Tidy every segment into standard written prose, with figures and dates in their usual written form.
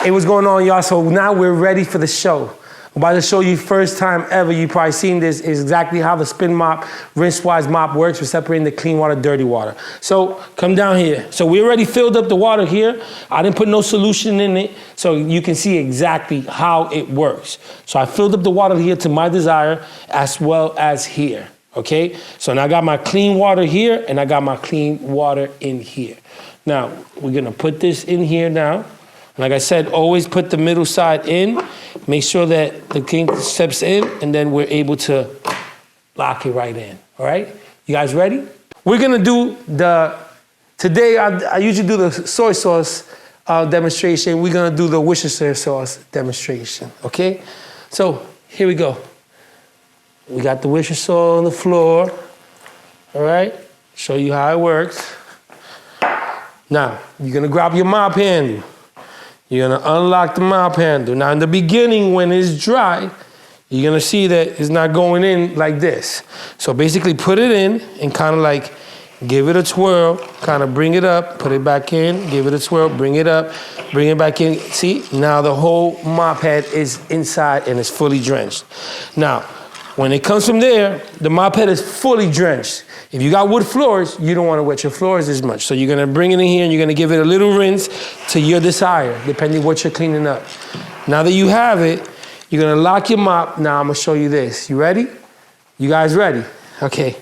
Hey, what's going on, y'all? So now we're ready for the show. I'm about to show you first time ever, you probably seen this, is exactly how the Tsmine mop, RinseWise mop works for separating the clean water, dirty water. So come down here. So we already filled up the water here. I didn't put no solution in it, so you can see exactly how it works. So I filled up the water here to my desire as well as here, okay? So now I got my clean water here and I got my clean water in here. Now, we're gonna put this in here now. Like I said, always put the middle side in. Make sure that the king steps in, and then we're able to lock it right in, all right? You guys ready? We're gonna do today I usually do the soy sauce demonstration. We're gonna do the Worcestershire sauce demonstration, okay? So here we go. We got the Worcestershire sauce on the floor, all right? Show you how it works. Now, you're gonna grab your mop handle. You're gonna unlock the mop handle. Now in the beginning, when it's dry, you're gonna see that it's not going in like this. So basically put it in and kind of like give it a twirl, kind of bring it up, put it back in, give it a twirl, bring it up, bring it back in. See, now the whole mop head is inside and it's fully drenched. Now, when it comes from there, the mop head is fully drenched. If you got wood floors, you don't want to wet your floors as much. So you're gonna bring it in here and you're gonna give it a little rinse to your desire, depending on what you're cleaning up. Now that you have it, you're gonna lock your mop. Now I'm gonna show you this. You ready? You guys ready? Okay.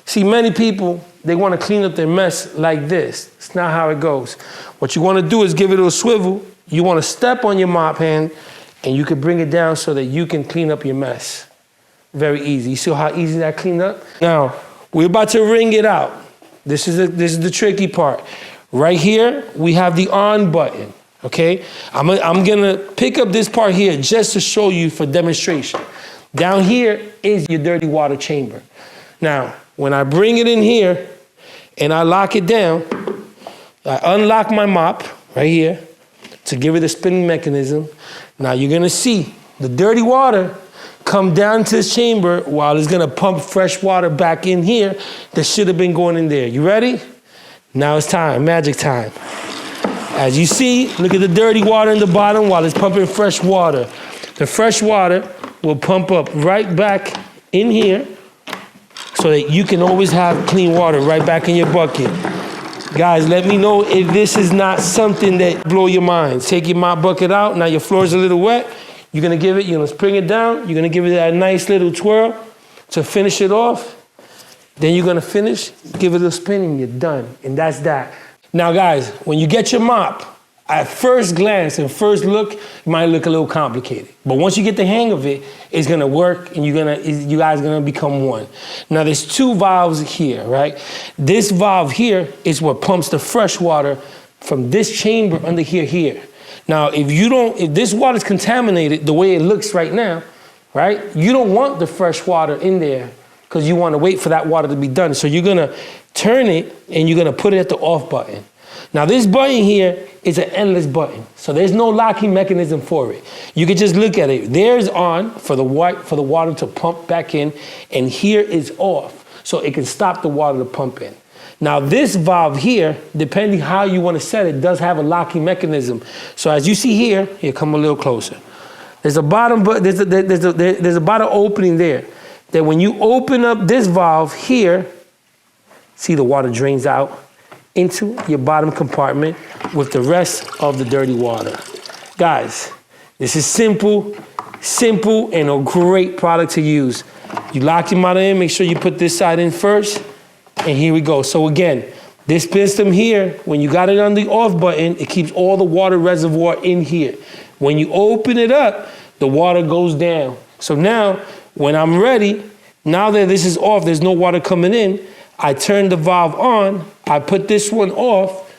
See, many people, they wanna clean up their mess like this. It's not how it goes. What you wanna do is give it a swivel. You wanna step on your mop hand and you can bring it down so that you can clean up your mess. Very easy. You see how easy that cleaned up? Now, we're about to wring it out. This is the tricky part. Right here, we have the on button, okay? I'm gonna pick up this part here just to show you for demonstration. Down here is your dirty water chamber. Now, when I bring it in here and I lock it down, I unlock my mop right here to give it a spinning mechanism. Now you're gonna see the dirty water come down to this chamber while it's gonna pump fresh water back in here that should have been going in there. You ready? Now it's time, magic time. As you see, look at the dirty water in the bottom while it's pumping fresh water. The fresh water will pump up right back in here so that you can always have clean water right back in your bucket. Guys, let me know if this is not something that blow your mind. Take your mop bucket out, now your floor is a little wet. You're gonna give it, you're gonna spring it down, you're gonna give it that nice little twirl to finish it off. Then you're gonna finish, give it a spin and you're done. And that's that. Now guys, when you get your mop, at first glance and first look, it might look a little complicated. But once you get the hang of it, it's gonna work and you guys are gonna become one. Now there's two valves here, right? This valve here is what pumps the fresh water from this chamber under here. Now, if this water is contaminated the way it looks right now, right? You don't want the fresh water in there because you want to wait for that water to be done. So you're gonna turn it and you're gonna put it at the off button. Now this button here is an endless button. So there's no locking mechanism for it. You can just look at it. There's on for the water to pump back in, and here is off. So it can stop the water to pump in. Now this valve here, depending how you want to set it, does have a locking mechanism. So as you see here, come a little closer. There's a bottom, there's a bottom opening there. That when you open up this valve here, see the water drains out into your bottom compartment with the rest of the dirty water. Guys, this is simple and a great product to use. You lock your mother in, make sure you put this side in first. And here we go. So again, this piston here, when you got it on the off button, it keeps all the water reservoir in here. When you open it up, the water goes down. So now, when I'm ready, now that this is off, there's no water coming in, I turn the valve on, I put this one off.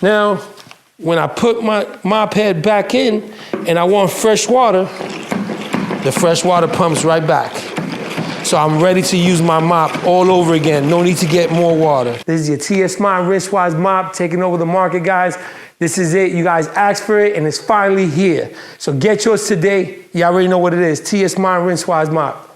Now, when I put my mop head back in and I want fresh water, the fresh water pumps right back. So I'm ready to use my mop all over again. No need to get more water. This is your Tsmine RinseWise mop taking over the market, guys. This is it. You guys asked for it and it's finally here. So get yours today. You already know what it is. Tsmine RinseWise mop.